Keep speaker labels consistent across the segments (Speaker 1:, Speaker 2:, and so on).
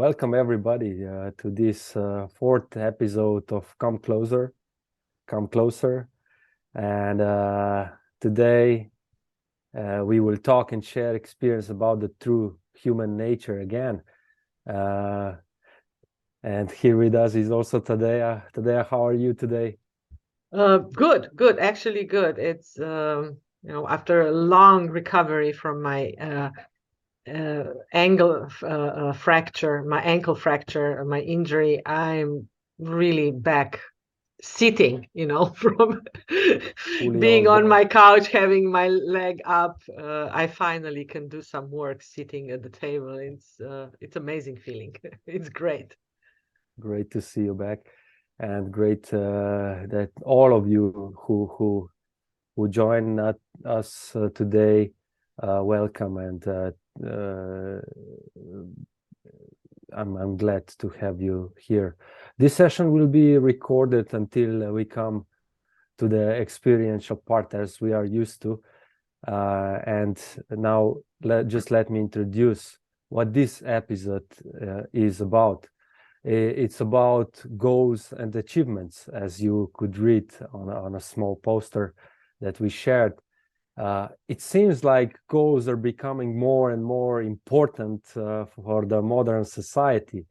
Speaker 1: welcome everybody to this fourth episode of Come Closer. And today we will talk and share experience about the true human nature again. And here with us is also Tadeja. Tadeja, how are you today?
Speaker 2: Good, actually good. It's after a long recovery from my ankle fracture, my injury, I'm really back sitting, from being on my couch, having my leg up. I finally can do some work sitting at the table. It's amazing feeling. It's great.
Speaker 1: Great to see you back, and great that all of you who join us today, welcome, and I'm glad to have you here. This session will be recorded until we come to the experiential part as we are used to. And now just let me introduce what this episode is about. It's about goals and achievements, as you could read on a small poster that we shared. It seems like goals are becoming more and more important for the modern society,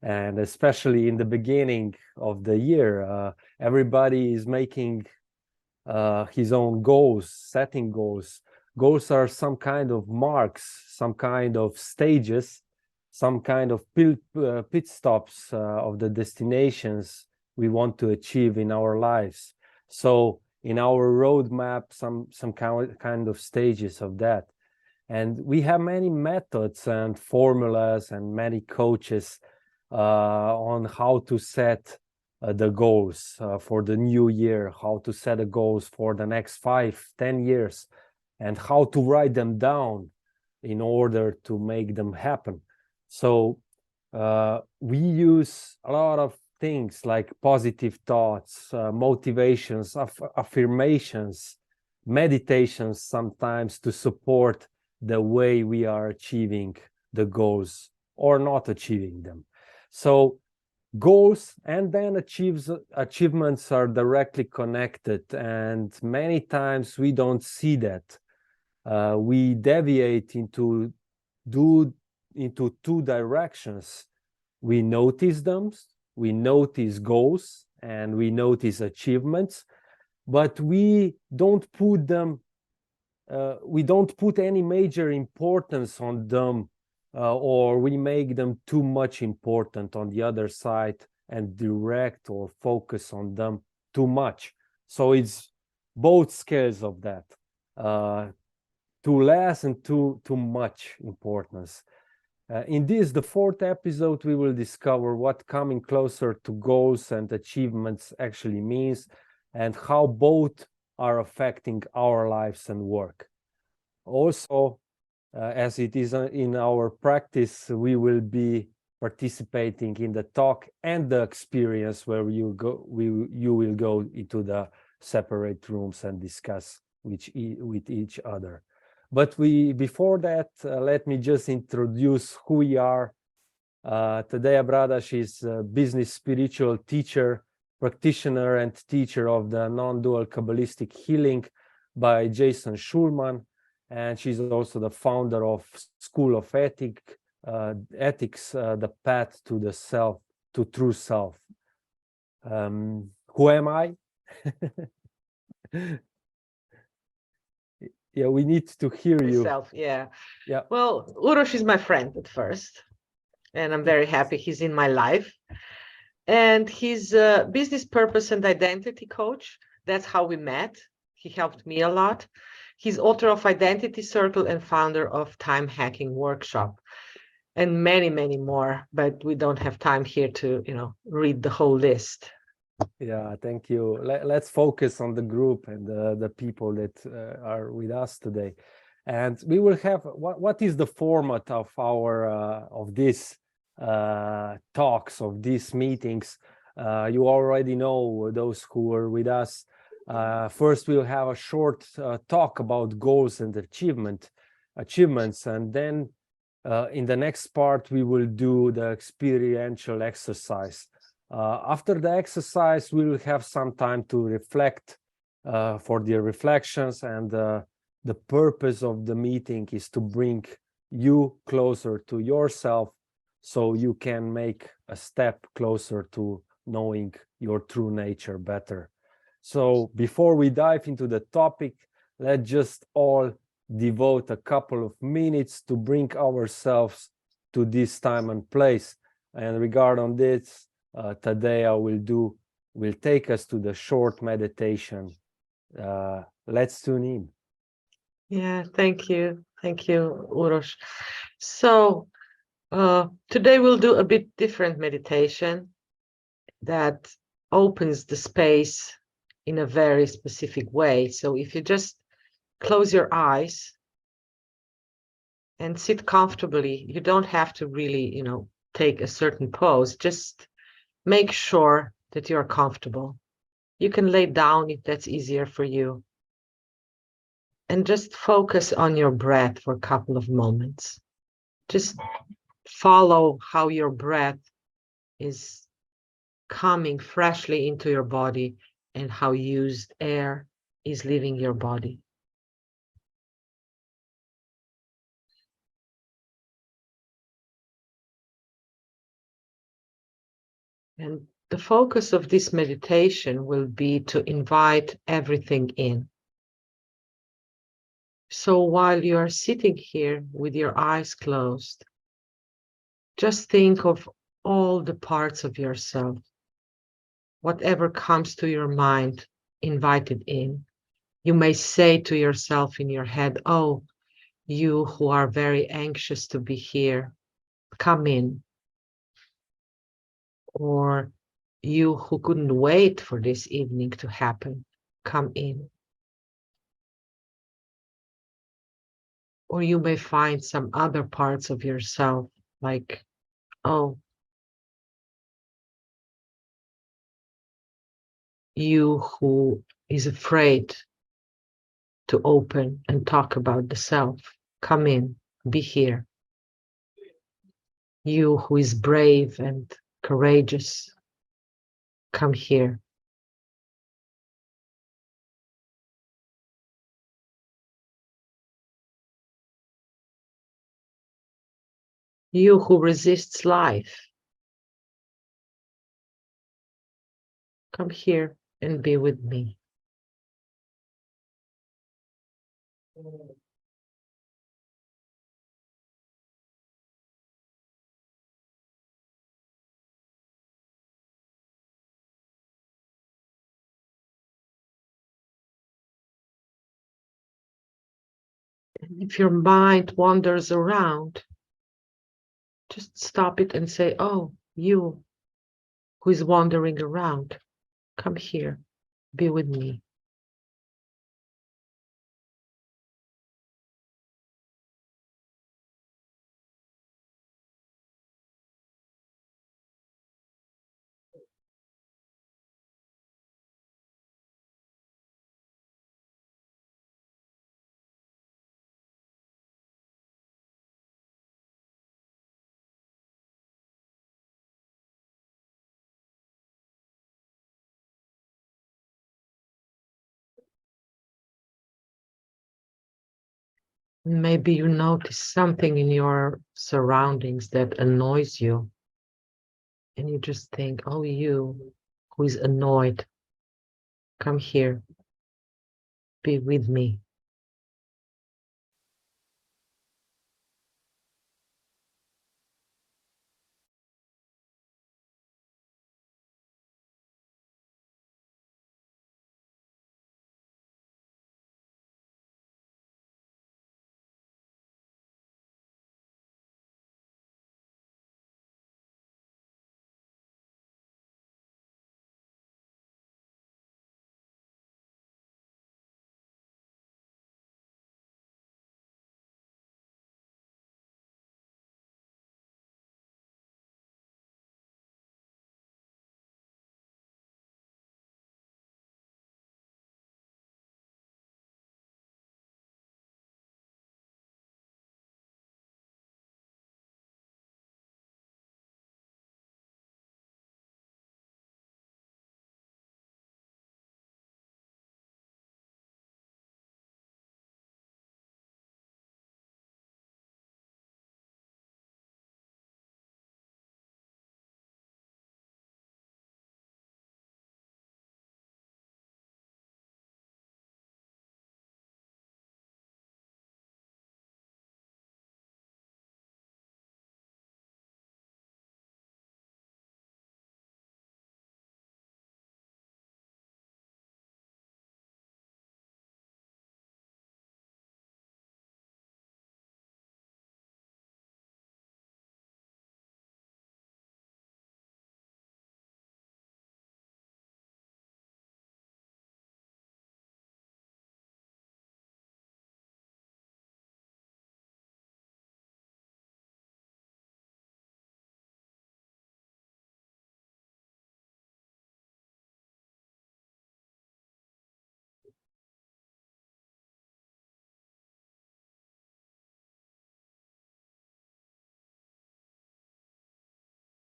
Speaker 1: and especially in the beginning of the year, everybody is making his own goals, setting goals. Goals are some kind of marks, some kind of stages, some kind of pit stops of the destinations we want to achieve in our lives. So in our roadmap, some kind of stages of that. And we have many methods and formulas and many coaches on how to set the goals for the new year, how to set the goals for the next 5-10 years, and how to write them down in order to make them happen. So we use a lot of things like positive thoughts, motivations, affirmations, meditations sometimes to support the way we are achieving the goals or not achieving them. So goals and then achievements are directly connected, and many times we don't see that. We deviate into two directions. We notice them, we notice goals, and we notice achievements, but we don't put them, we don't put any major importance on them, or we make them too much important on the other side and direct or focus on them too much. So it's both scales of that, too less and too much importance. In this, the fourth episode, we will discover what coming closer to goals and achievements actually means, and how both are affecting our lives and work. Also, as it is in our practice, we will be participating in the talk and the experience where you will go into the separate rooms and discuss with each other. But before that, let me just introduce who we are. Tadeja Bradaš is a business spiritual teacher, practitioner, and teacher of the non-dual Kabbalistic healing by Jason Schulman. And she's also the founder of School of Ethics, the path to the self, to true self. Who am I? Yeah, we need to hear you.
Speaker 2: Yeah. Well, Uroš is my friend at first, and I'm very happy he's in my life. And he's a business purpose and identity coach. That's how we met. He helped me a lot. He's author of Identity Circle and founder of Time Hacking Workshop, and many, many more. But we don't have time here to, read the whole list.
Speaker 1: Yeah, thank you. Let's focus on the group and the people that are with us today. And we will have, what is the format of our of these talks, of these meetings? You already know, those who are with us. First, we'll have a short talk about goals and achievements, and then In the next part, we will do the experiential exercise. After the exercise, we will have some time to reflect for the reflections, and the purpose of the meeting is to bring you closer to yourself so you can make a step closer to knowing your true nature better. So before we dive into the topic, let's just all devote a couple of minutes to bring ourselves to this time and place. And regarding this, Tadeja will take us to the short meditation. Let's tune in.
Speaker 2: Yeah, thank you. Thank you, Uroš. So today we'll do a bit different meditation that opens the space in a very specific way. So if you just close your eyes and sit comfortably, you don't have to really, take a certain pose. Just make sure that you're comfortable. You can lay down if that's easier for you. And just focus on your breath for a couple of moments. Just follow how your breath is coming freshly into your body and how used air is leaving your body. And the focus of this meditation will be to invite everything in. So while you are sitting here with your eyes closed, just think of all the parts of yourself. Whatever comes to your mind, invite it in. You may say to yourself in your head, oh, you who are very anxious to be here, come in. Or you who couldn't wait for this evening to happen, come in. Or you may find some other parts of yourself like, oh, you who is afraid to open and talk about the self, come in, be here. You who is brave and courageous, come here. You who resists life, come here and be with me. And if your mind wanders around, just stop it and say, oh, you who is wandering around, come here, be with me. Maybe you notice something in your surroundings that annoys you. And you just think, oh, you who is annoyed, come here, be with me.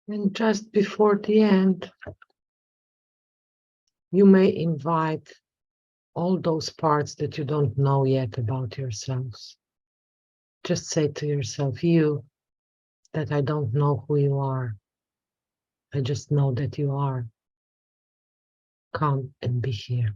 Speaker 2: And just before the end, you may invite all those parts that you don't know yet about yourselves. Just say to yourself, you, that I don't know who you are. I just know that you are. Come and be here.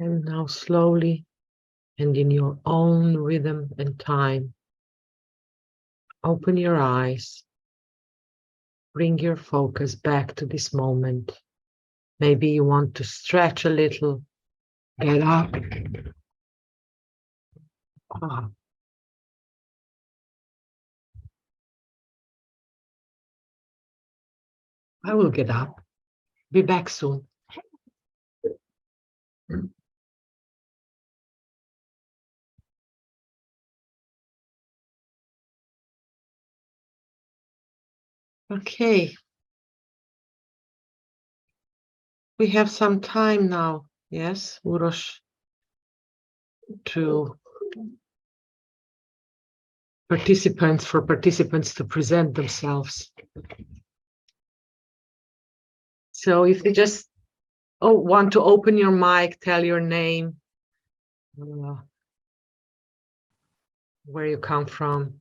Speaker 2: And now slowly and in your own rhythm and time, open your eyes. Bring your focus back to this moment. Maybe you want to stretch a little, get up. Ah. I will get up. Be back soon. Okay. We have some time now, yes, Uroš, to participants to present themselves. So if you just want to open your mic, tell your name, where you come from.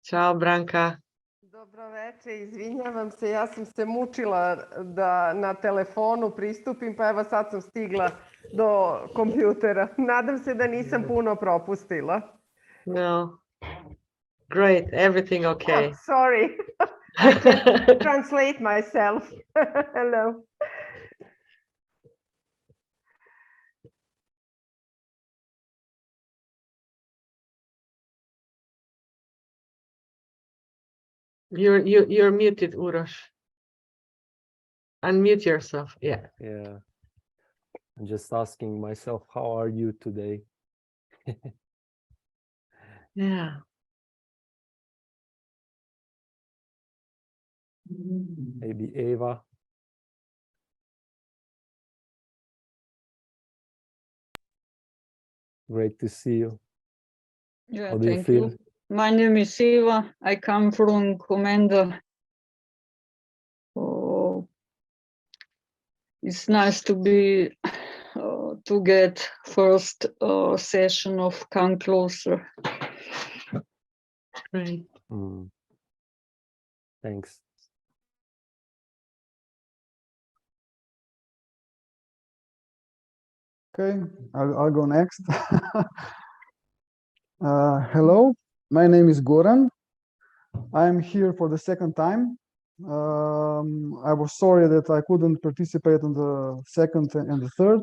Speaker 2: Ciao, Branka.
Speaker 3: Dobro veče, izvinjavam se, ja sam se mučila da na telefonu pristupim, pa evo sad sam stigla do kompjutera. Nadam se da nisam puno propustila.
Speaker 2: No. Great, everything okay.
Speaker 3: Oh, sorry, I can translate myself. Hello.
Speaker 2: You're muted, Uroš. Unmute yourself. Yeah.
Speaker 1: Yeah. I'm just asking myself, how are you today?
Speaker 2: Yeah.
Speaker 1: Maybe Eva. Great to see you.
Speaker 4: Yeah,
Speaker 1: How do you
Speaker 4: thank
Speaker 1: feel?
Speaker 4: you. My name is Eva. I come from Commander. Oh, it's nice to be to get first session of Come Closer.
Speaker 2: Great.
Speaker 1: Thanks.
Speaker 5: Okay, I'll go next. Hello, my name is Goran. I'm here for the second time. I was sorry that I couldn't participate in the second and the third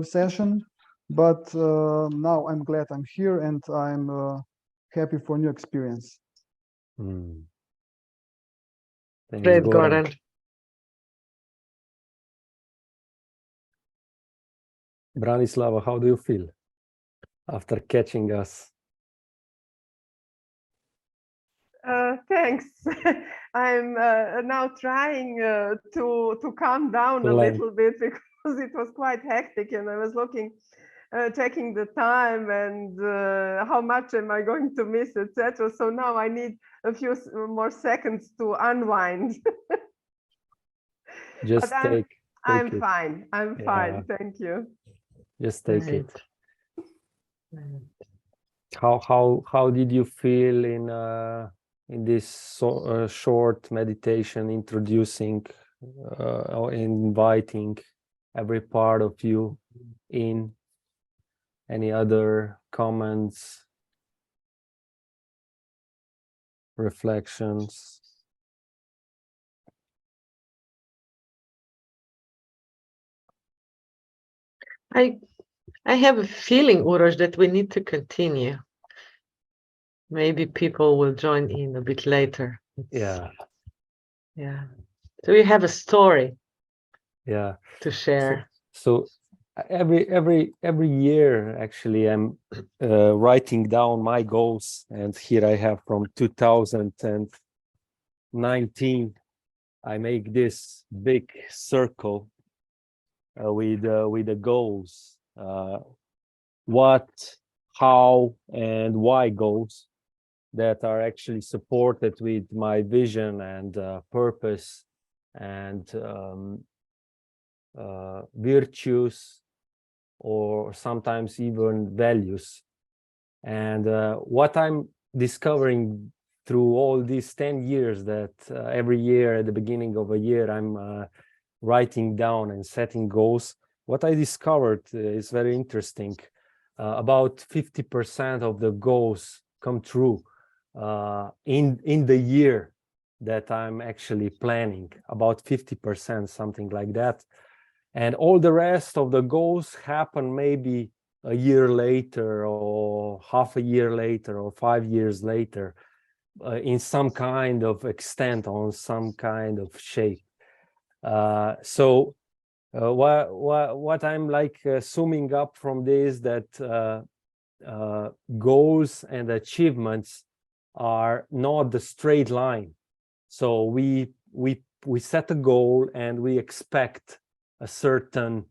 Speaker 5: session, but now I'm glad I'm here and I'm happy for new experience.
Speaker 1: Thanks,
Speaker 2: Great,
Speaker 1: Goran.
Speaker 2: Goran.
Speaker 1: Branislava, how do you feel after catching us?
Speaker 3: Thanks. I'm now trying to calm down a little bit because it was quite hectic and I was looking, checking the time and how much am I going to miss, etc. So now I need a few more seconds to unwind.
Speaker 1: Just take
Speaker 3: I'm
Speaker 1: it.
Speaker 3: fine. I'm fine. Thank you.
Speaker 1: Just take it. How did you feel in this short meditation, introducing or inviting every part of you in Any other comments, reflections?
Speaker 2: I have a feeling, Uroš, that we need to continue. Maybe people will join in a bit later.
Speaker 1: Yeah.
Speaker 2: So we have a story.
Speaker 1: Yeah.
Speaker 2: To share.
Speaker 1: So every year, actually, I'm writing down my goals, and here I have from 2019. I make this big circle with the goals, what, how, and why goals that are actually supported with my vision and purpose and virtues, or sometimes even values. And what I'm discovering through all these 10 years, that every year at the beginning of a year I'm writing down and setting goals, what I discovered is very interesting. About 50% of the goals come true in the year that I'm actually planning, about 50%, something like that. And all the rest of the goals happen maybe a year later, or half a year later, or 5 years later, in some kind of extent, on some kind of shape. So what I'm like summing up from this, that goals and achievements are not the straight line. So we set a goal and we expect a certain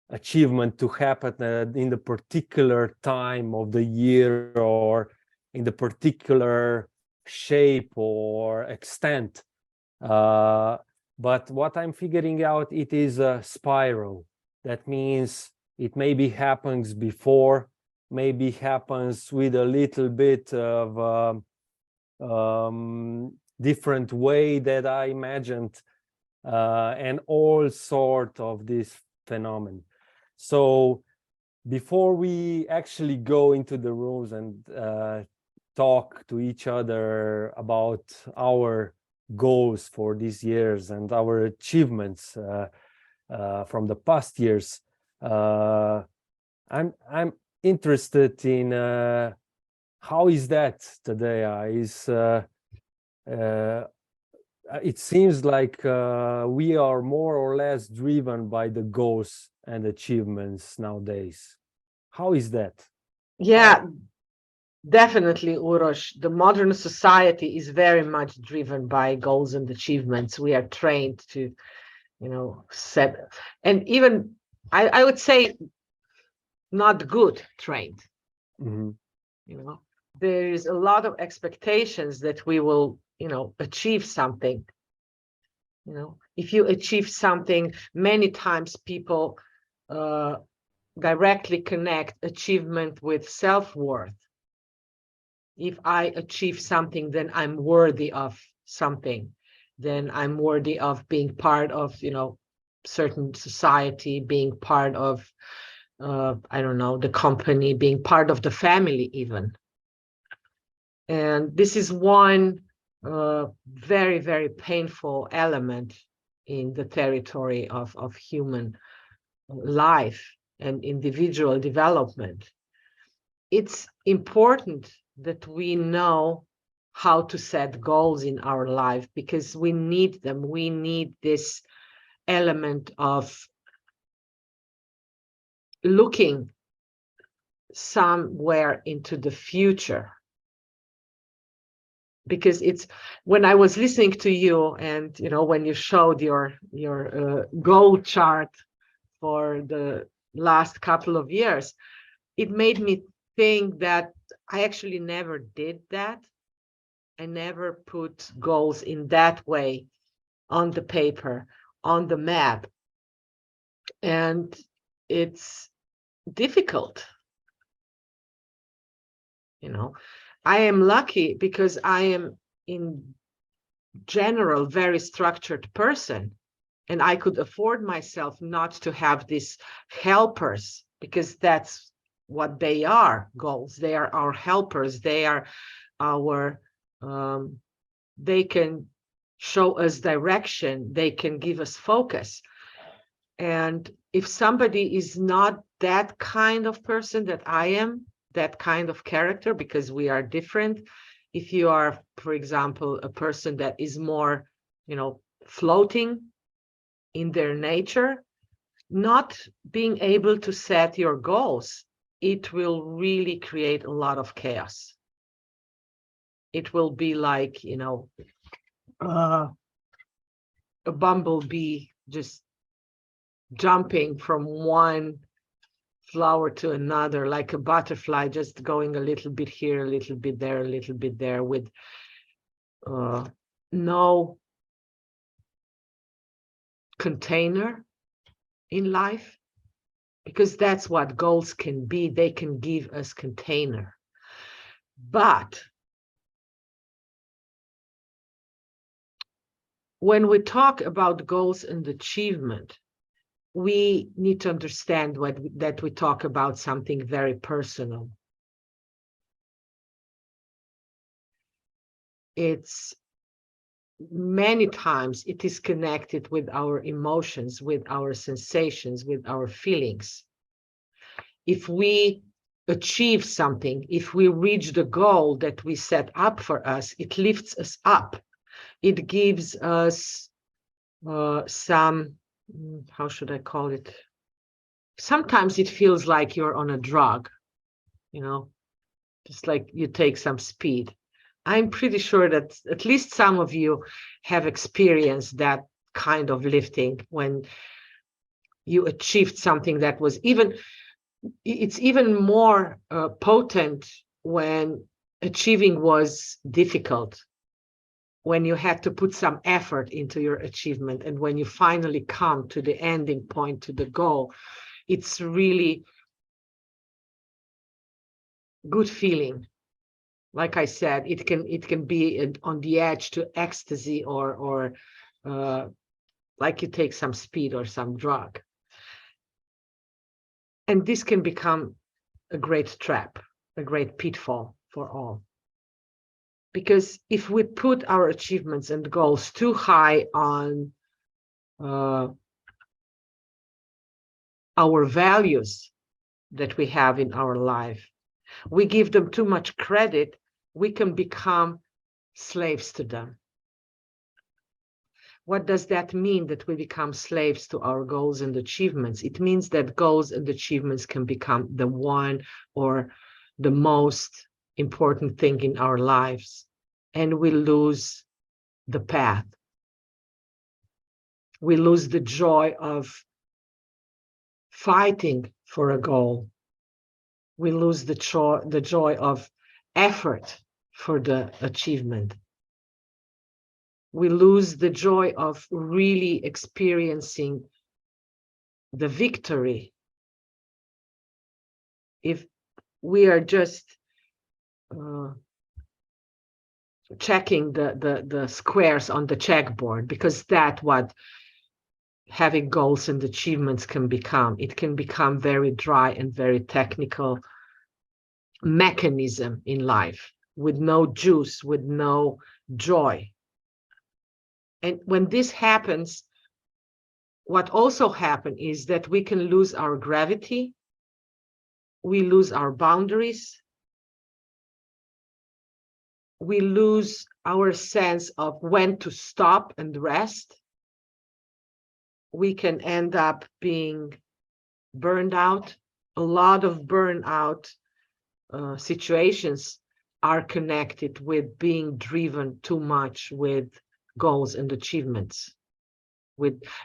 Speaker 1: achievement to happen in the particular time of the year, or in the particular shape or extent. But what I'm figuring out, it is a spiral. That means it maybe happens before, maybe happens with a little bit of different way that I imagined, and all sort of this phenomenon. So before we actually go into the rooms and talk to each other about our goals for these years and our achievements from the past years, I'm interested in how is that Tadeja? It seems like we are more or less driven by the goals and achievements nowadays. How is that?
Speaker 2: Yeah, definitely, Uroš. The modern society is very much driven by goals and achievements. We are trained to, set, and even I would say not good trained.
Speaker 1: Mm-hmm.
Speaker 2: There is a lot of expectations that we will achieve something. If you achieve something, many times people directly connect achievement with self-worth. If I achieve something, then I'm worthy of something. Then I'm worthy of being part of, certain society, being part of, I don't know, the company, being part of the family even. And this is one very, very painful element in the territory of human life and individual development. It's important that we know how to set goals in our life, because we need them. We need this element of looking somewhere into the future. Because it's when I was listening to you, and when you showed your goal chart for the last couple of years, it made me think that I actually never did that. I never put goals in that way on the paper, on the map, and it's difficult. I am lucky because I am in general very structured person, and I could afford myself not to have these helpers, because that's what they are, goals. They are our helpers. They are our, they can show us direction. They can give us focus. And if somebody is not that kind of person that I am, that kind of character, because we are different. If you are, for example, a person that is more, floating in their nature, not being able to set your goals, it will really create a lot of chaos. It will be like, a bumblebee just jumping from one flower to another, like a butterfly, just going a little bit here, a little bit there, a little bit there, with no container in life, because that's what goals can be. They can give us container. But when we talk about goals and achievement, we need to understand that we talk about something very personal. It's many times it is connected with our emotions, with our sensations, with our feelings. If we achieve something, if we reach the goal that we set up for us, it lifts us up. It gives us some, how should I call it? Sometimes it feels like you're on a drug, just like you take some speed. I'm pretty sure that at least some of you have experienced that kind of lifting when you achieved something that was it's even more potent when achieving was difficult, when you had to put some effort into your achievement, and when you finally come to the ending point, to the goal, it's really good feeling. Like I said, it can be on the edge to ecstasy, or like you take some speed or some drug. And this can become a great trap, a great pitfall for all. Because if we put our achievements and goals too high on our values that we have in our life, we give them too much credit, we can become slaves to them. What does that mean, that we become slaves to our goals and achievements? It means that goals and achievements can become the one or the most important thing in our lives, and we lose the path. We lose the joy of fighting for a goal. We lose the joy of effort for the achievement. We lose the joy of really experiencing the victory if we are just checking the squares on the checkboard, because that's what having goals and achievements can become. It can become very dry and very technical mechanism in life, with no juice, with no joy. And when this happens, what also happens is that we can lose our gravity, we lose our boundaries, we lose our sense of when to stop and rest. We can end up being burned out. A lot of burnout situations are connected with being driven too much with goals and achievements.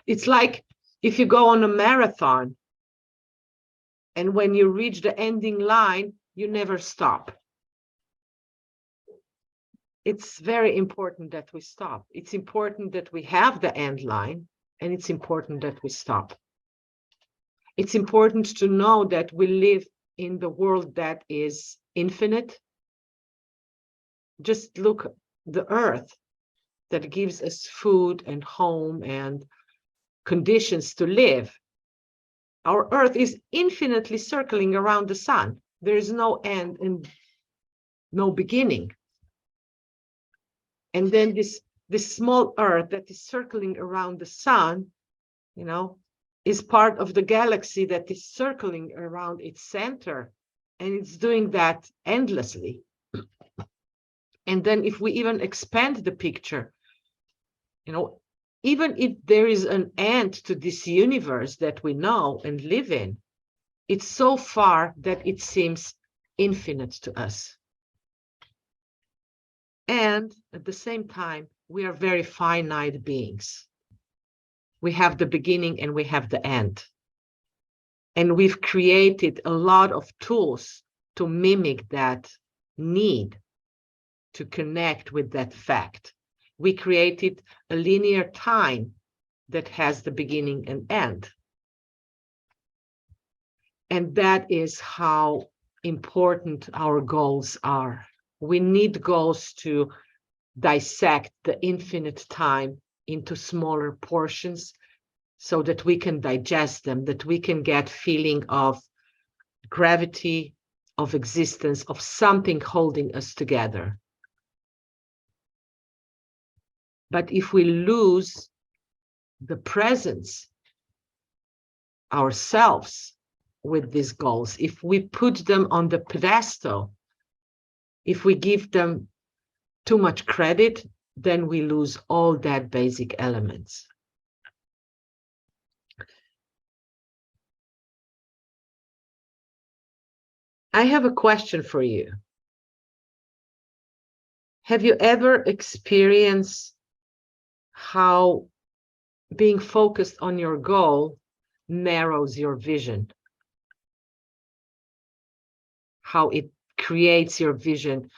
Speaker 2: It's like if you go on a marathon, and when you reach the ending line, you never stop. It's very important that we stop. It's important that we have the end line, and it's important that we stop. It's important to know that we live in the world that is infinite. Just look at the earth that gives us food and home and conditions to live. our Earth is infinitely circling around the sun. There is no end and no beginning. And then this small Earth that is circling around the sun, you know, is part of the galaxy that is circling around its center. And it's doing that endlessly. And then if we even expand the picture, you know, even if there is an end to this universe that we know and live in, it's so far that it seems infinite to us. And at the same time, we are very finite beings. We have the beginning and we have the end. And we've created a lot of tools to mimic that need to connect with that fact. We created a linear time that has the beginning and end. And that is how important our goals are. We need goals to dissect the infinite time into smaller portions so that we can digest them, that we can get feeling of gravity, of existence, of something holding us together. But if we lose the presence ourselves with these goals, if we put them on the pedestal, if we give them too much credit, then we lose all that basic elements. I have a question for you. Have you ever experienced how being focused on your goal narrows your vision? How it creates your vision,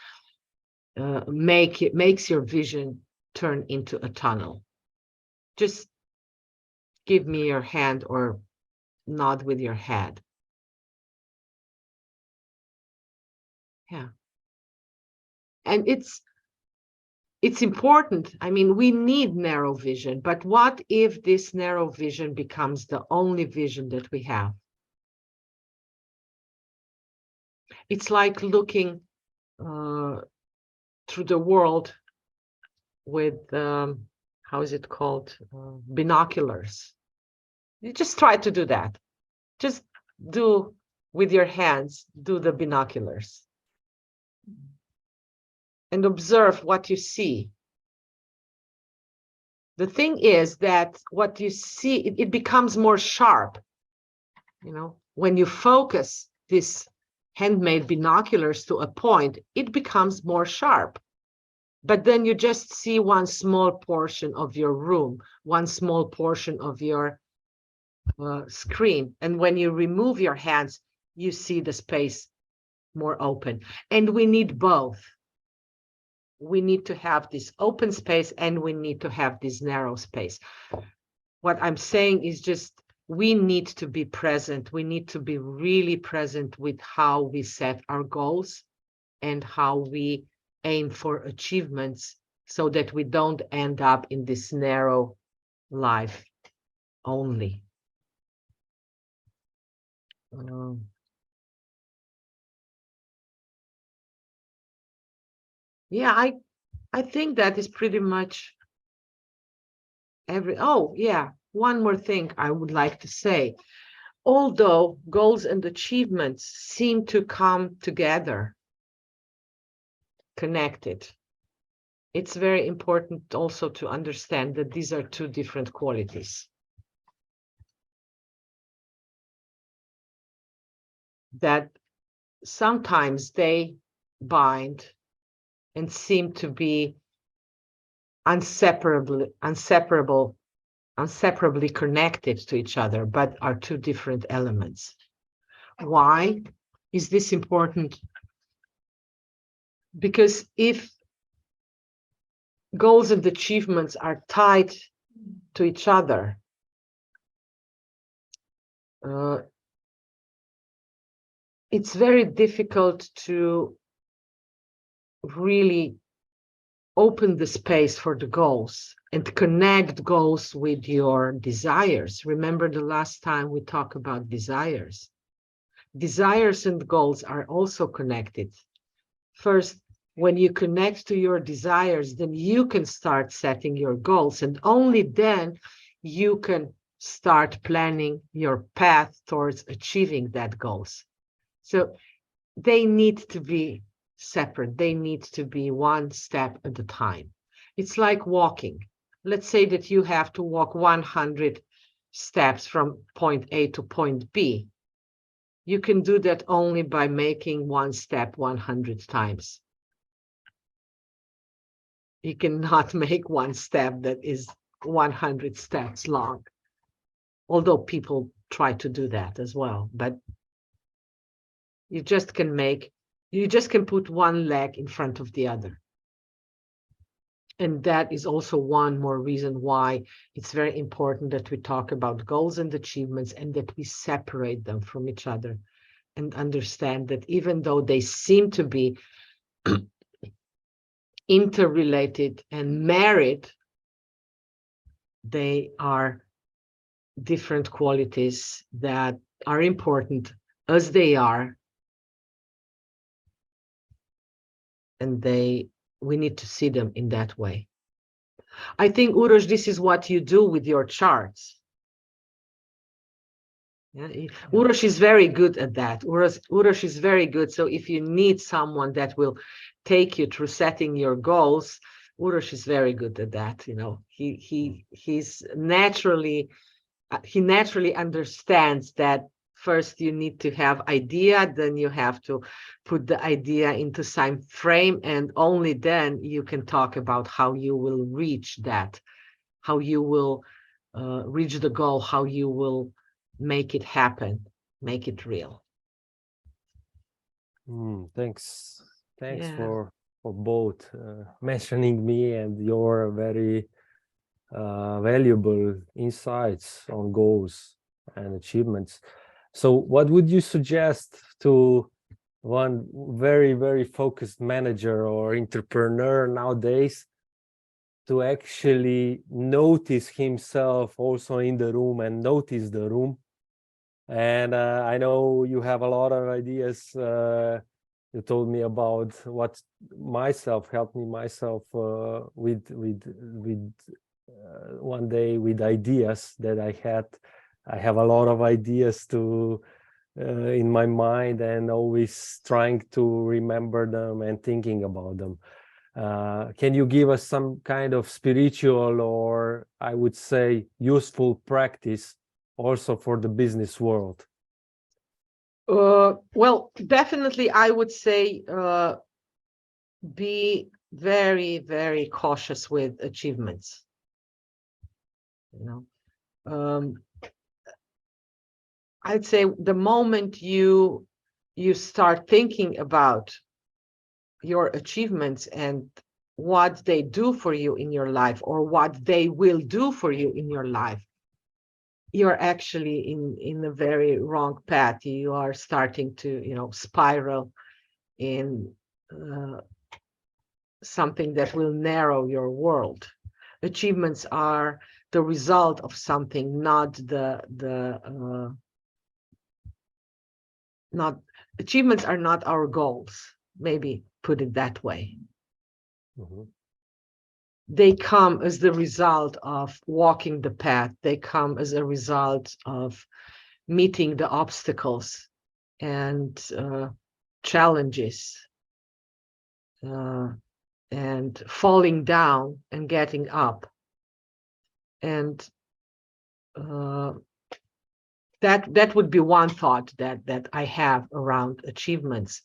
Speaker 2: makes your vision turn into a tunnel? Just give me your hand or nod with your head. Yeah. And it's important. I mean, we need narrow vision, but what if this narrow vision becomes the only vision that we have? It's like looking through the world with, how is it called? Binoculars. You just try to do that. Just do with your hands, do the binoculars. And observe what you see. The thing is that what you see, it becomes more sharp. You know, when you focus these handmade binoculars to a point, it becomes more sharp. But then you just see one small portion of your room, one small portion of your screen. And when you remove your hands, you see the space more open. And we need both. We need to have this open space and we need to have this narrow space. What I'm saying is just, we need to be present. We need to be really present with how we set our goals and how we aim for achievements so that we don't end up in this narrow life only. Yeah, I think that is pretty much oh yeah, one more thing I would like to say. Although goals and achievements seem to come together, connected, it's very important also to understand that these are two different qualities. That sometimes they bind and seem to be inseparably connected to each other, but are two different elements. Why is this important? Because if goals and achievements are tied to each other, it's very difficult to really open the space for the goals and connect goals with your desires. Remember the last time we talked about desires. Desires and goals are also connected. First, when you connect to your desires, then you can start setting your goals, and only then you can start planning your path towards achieving that goals. So they need to be separate. They need to be one step at a time. It's like walking. Let's say that you have to walk 100 steps from point A to point B. You can do that only by making one step 100 times. You cannot make one step that is 100 steps long, although people try to do that as well. But you just can put one leg in front of the other. And that is also one more reason why it's very important that we talk about goals and achievements and that we separate them from each other and understand that even though they seem to be interrelated and married, they are different qualities that are important as they are. And we need to see them in that way. I think, Uroš, this is what you do with your charts. Yeah, Uroš is very good at that. Uroš is very good. So if you need someone that will take you through setting your goals, Uroš is very good at that. You know, he naturally understands that first you need to have idea, then you have to put the idea into some frame, and only then you can talk about how you will reach that, how you will reach the goal, how you will make it happen, make it real.
Speaker 1: Thanks for both mentioning me and your very valuable insights on goals and achievements. So what would you suggest to one very, very focused manager or entrepreneur nowadays to actually notice himself also in the room and notice the room? And I know you have a lot of ideas. You told me about what helped me myself with one day with ideas that I had. I have a lot of ideas in my mind and always trying to remember them and thinking about them. Can you give us some kind of spiritual, or I would say useful practice also for the business world?
Speaker 2: Well, definitely I would say be very, very cautious with achievements. You know, I'd say the moment you start thinking about your achievements and what they do for you in your life or what they will do for you in your life, you're actually in a very wrong path. You are starting to, you know, spiral in something that will narrow your world. Achievements are the result of something, achievements are not our goals, maybe put it that way.
Speaker 1: Mm-hmm.
Speaker 2: They come as the result of walking the path. They come as a result of meeting the obstacles and challenges and falling down and getting up. And that would be one thought that I have around achievements.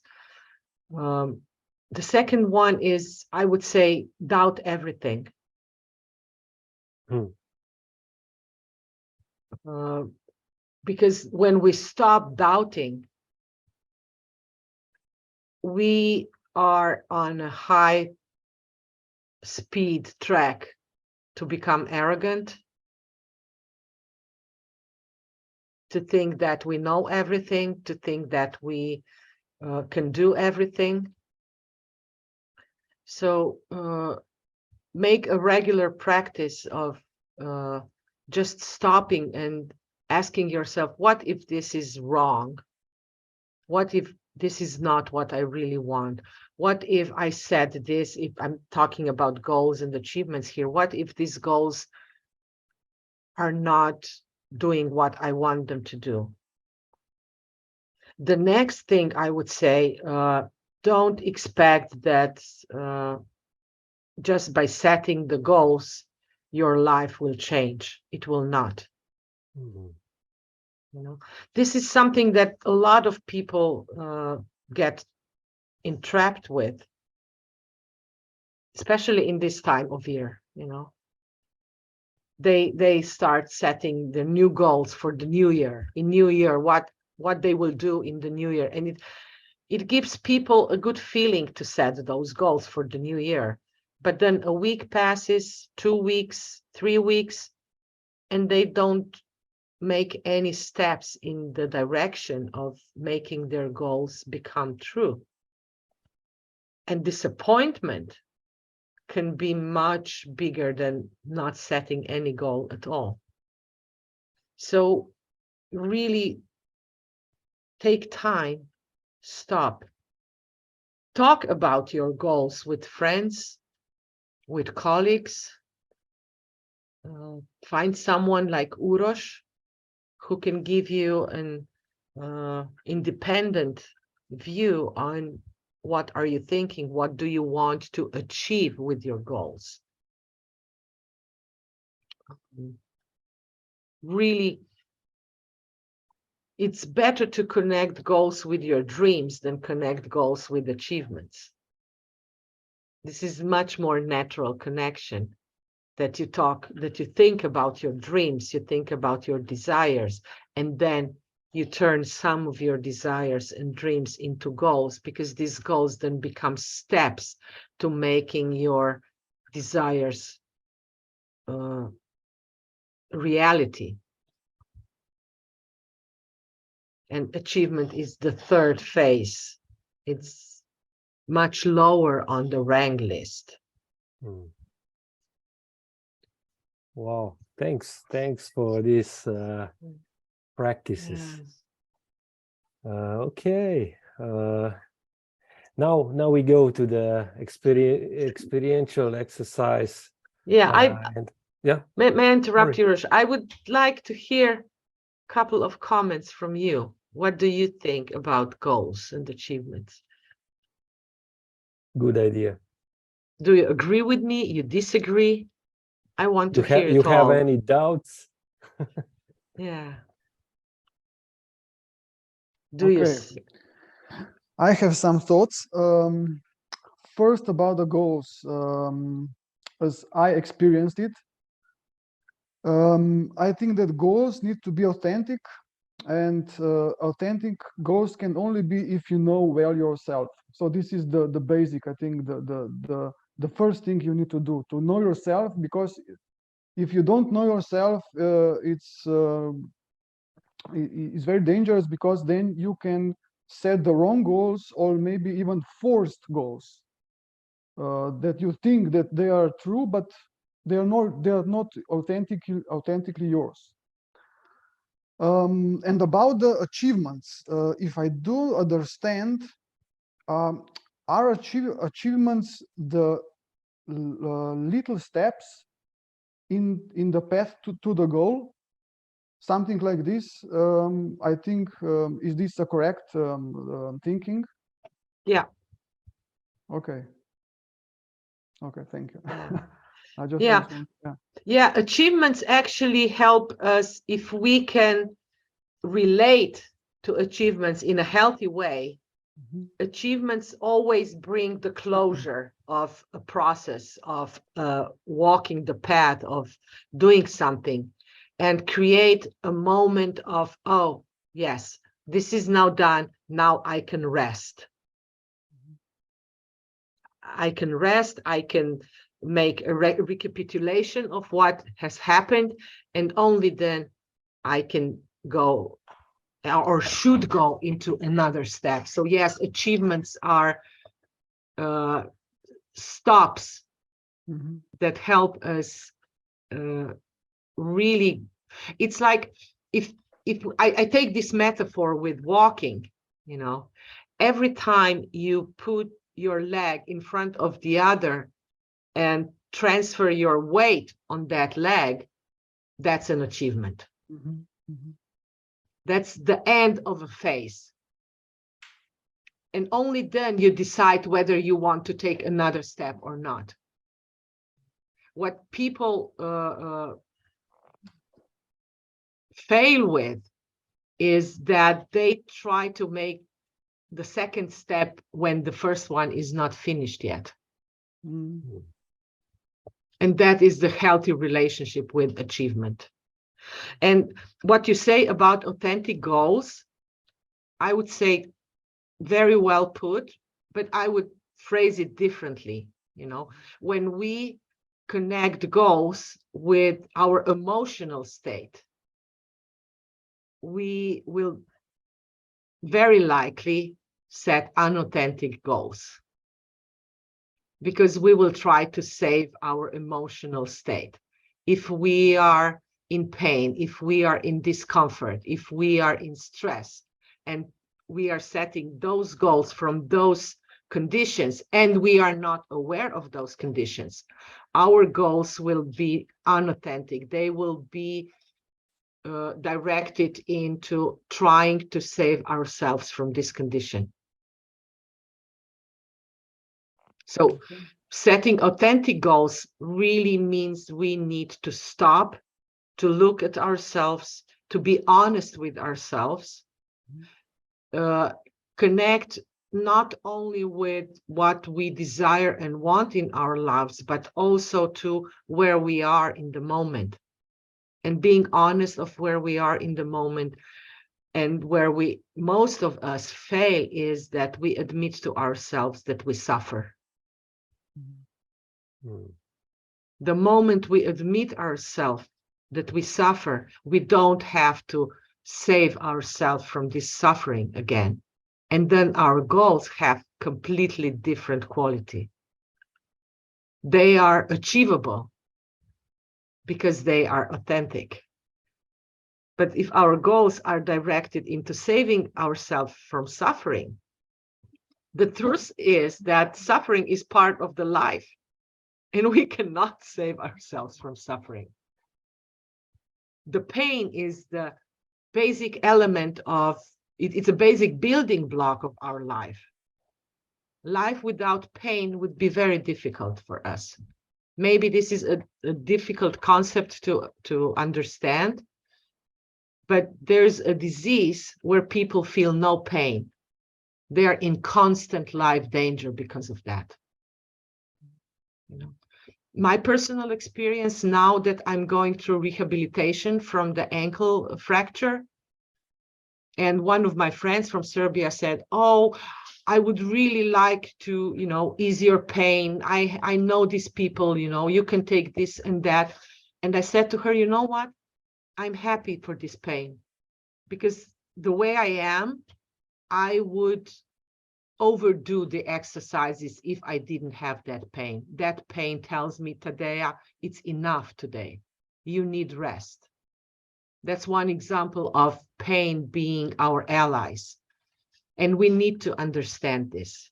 Speaker 2: The second one is, I would say, doubt everything. Because when we stop doubting, we are on a high speed track to become arrogant, to think that we know everything, to think that we can do everything. So make a regular practice of just stopping and asking yourself, what if this is wrong? What if this is not what I really want? What if I said this, if I'm talking about goals and achievements here, what if these goals are not doing what I want them to do? The next thing I would say, don't expect that just by setting the goals, your life will change. It will not.
Speaker 1: Mhm.
Speaker 2: You know, this is something that a lot of people get entrapped with, especially in this time of year. You know, they start setting the new goals for the new year. In new year, what they will do in the new year, and it gives people a good feeling to set those goals for the new year. But then a week passes, 2 weeks, 3 weeks, and they don't make any steps in the direction of making their goals become true. And disappointment can be much bigger than not setting any goal at all. So really take time, stop, talk about your goals with friends, with colleagues, find someone like Uroš who can give you an independent view on what are you thinking, what do you want to achieve with your goals. Really, it's better to connect goals with your dreams than connect goals with achievements. This is much more natural connection, that you think about your dreams, you think about your desires, and then you turn some of your desires and dreams into goals, because these goals then become steps to making your desires reality. And achievement is the third phase. It's much lower on the rank list.
Speaker 1: Mm. Wow, thanks for these practices.
Speaker 2: Yes.
Speaker 1: Okay, now we go to the experiential exercise.
Speaker 2: Yeah,
Speaker 1: yeah.
Speaker 2: May I interrupt you, Uroš? I would like to hear a couple of comments from you. What do you think about goals and achievements?
Speaker 1: Good idea.
Speaker 2: Do you agree with me? You disagree? I want to hear it all.
Speaker 1: You have any doubts?
Speaker 2: Yeah.
Speaker 5: Okay. I have some thoughts. First, about the goals. As I experienced it, I think that goals need to be authentic, and authentic goals can only be if you know well yourself. So this is the basic, I think, the first thing you need to do, to know yourself, because if you don't know yourself, it's very dangerous, because then you can set the wrong goals, or maybe even forced goals that you think that they are true, but they are not authentically yours. And about the achievements, if I do understand, are achievements the little steps in the path to the goal, something like this? I think, is this a correct thinking?
Speaker 2: Yeah.
Speaker 5: Okay, thank you. I just
Speaker 2: yeah, achievements actually help us. If we can relate to achievements in a healthy way, achievements always bring the closure of a process of walking the path of doing something, and create a moment of, oh yes, this is now done, now I can rest. I can rest, I can make a recapitulation of what has happened, and only then I can go, or should go, into another step. So yes, achievements are stops that help us really. It's like if I take this metaphor with walking, you know, every time you put your leg in front of the other and transfer your weight on that leg, that's an achievement. That's the end of a phase. And only then you decide whether you want to take another step or not. What people fail with is that they try to make the second step when the first one is not finished yet. And that is the healthy relationship with achievement. And what you say about authentic goals, I would say very well put, but I would phrase it differently. You know, when we connect goals with our emotional state, we will very likely set unauthentic goals, because we will try to save our emotional state. If we are in pain, if we are in discomfort, if we are in stress, and we are setting those goals from those conditions, and we are not aware of those conditions, our goals will be unauthentic. They will be directed into trying to save ourselves from this condition. So setting authentic goals really means we need to stop, to look at ourselves, to be honest with ourselves, connect not only with what we desire and want in our lives, but also to where we are in the moment. And being honest of where we are in the moment, and where most of us fail, is that we admit to ourselves that we suffer. The moment we admit ourselves that we suffer, we don't have to save ourselves from this suffering again. And then our goals have completely different quality. They are achievable because they are authentic. But if our goals are directed into saving ourselves from suffering, the truth is that suffering is part of the life, and we cannot save ourselves from suffering. The pain is the basic element of it. It's a basic building block of our life. Life without pain would be very difficult for us. Maybe this is a difficult concept to understand, but there's a disease where people feel no pain. They are in constant life danger because of that. You know, my personal experience now that I'm going through rehabilitation from the ankle fracture, and one of my friends from Serbia said, "Oh, I would really like to, you know, ease your pain. I know these people, you know, you can take this and that." And I said to her, "You know what? I'm happy for this pain, because the way I am, I would overdo the exercises if I didn't have that pain. That pain tells me, Tadeja, it's enough today. You need rest." That's one example of pain being our allies. And we need to understand this.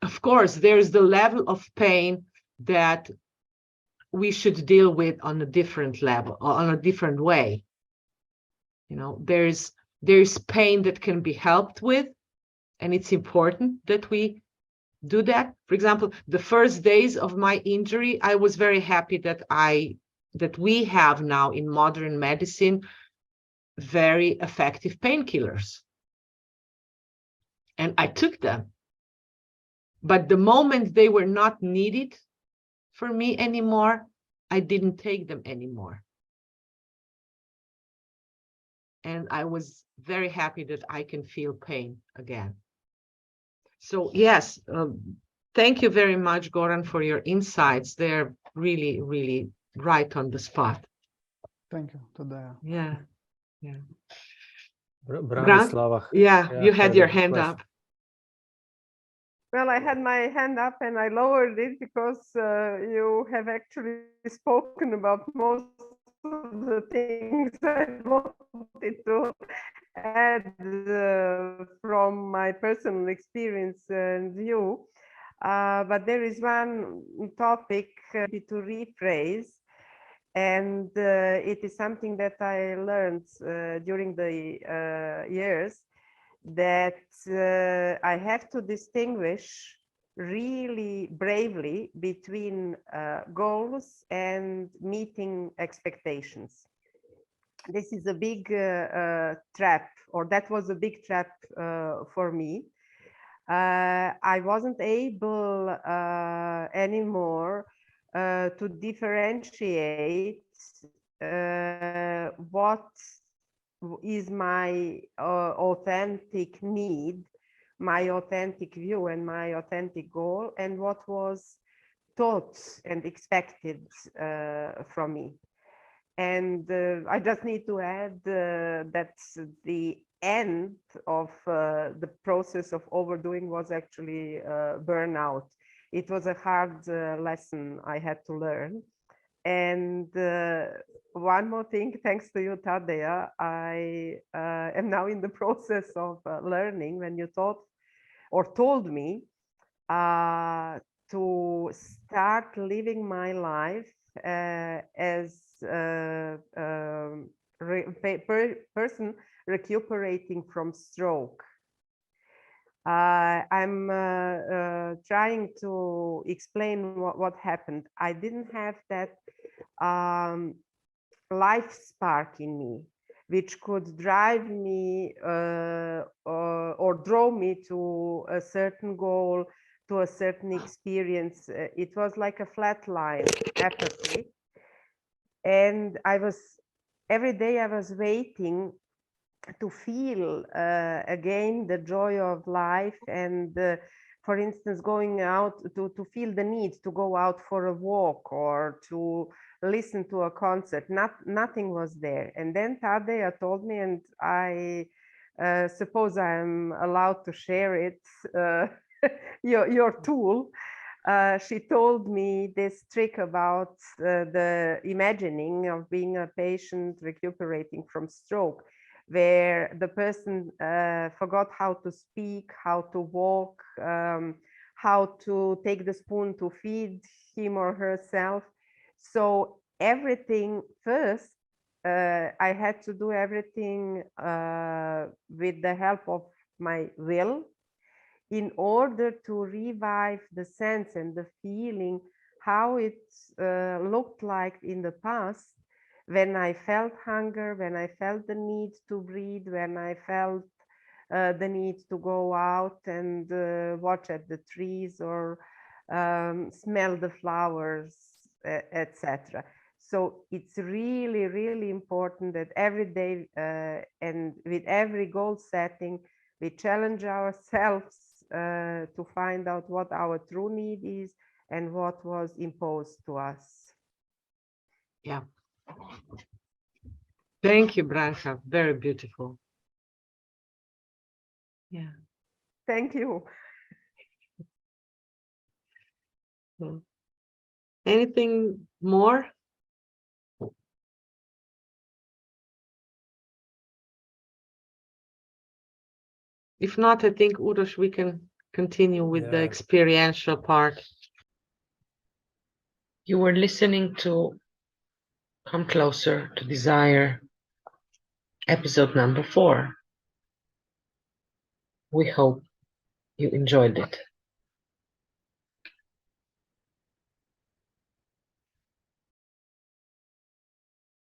Speaker 2: Of course, there's the level of pain that we should deal with on a different level, or on a different way. You know, there's pain that can be helped with, and it's important that we do that. For example, the first days of my injury, I was very happy that we have now in modern medicine very effective painkillers. And I took them. But the moment they were not needed for me anymore, I didn't take them anymore. And I was very happy that I can feel pain again. So yes, thank you very much, Goran, for your insights. They're really, really right on the spot.
Speaker 5: Thank you, Tadeja.
Speaker 2: Yeah, yeah.
Speaker 1: Branislava.
Speaker 2: Yeah, you had your hand up.
Speaker 3: Well, I had my hand up and I lowered it because you have actually spoken about most of the things I wanted to add from my personal experience and view. But there is one topic to rephrase, and it is something that I learned during the years, that I have to distinguish really bravely between goals and meeting expectations. This is a big trap, or that was a big trap for me. I wasn't able anymore to differentiate what is my authentic need, my authentic view, and my authentic goal, and what was taught and expected from me. And I just need to add that the end of the process of overdoing was actually burnout. It was a hard lesson I had to learn. And one more thing, thanks to you, Tadeja, I am now in the process of learning, when you taught or told me to start living my life as a person recuperating from stroke. I'm trying to explain what happened. I didn't have that life spark in me, which could drive me or draw me to a certain goal, to a certain experience. It was like a flat line, apathy. And every day I was waiting to feel again the joy of life, and for instance, going out to feel the need to go out for a walk or to listen to a concert. Nothing was there. And then Tadeja told me, and I suppose I'm allowed to share it, your tool. She told me this trick about the imagining of being a patient recuperating from stroke, where the person forgot how to speak, how to walk, how to take the spoon to feed him or herself. So everything first, I had to do everything with the help of my will, in order to revive the sense and the feeling how it looked like in the past, when I felt hunger, when I felt the need to breathe, when I felt the need to go out and watch at the trees or smell the flowers, etc. So it's really, really important that every day and with every goal setting, we challenge ourselves to find out what our true need is and what was imposed to us.
Speaker 2: Yeah. Thank you, Branka. Very beautiful. Yeah.
Speaker 3: Thank you.
Speaker 2: Anything more? If not, I think, Uroš, we can continue with the experiential part. You were listening to Come Closer to Desire, episode number 4. We hope you enjoyed it.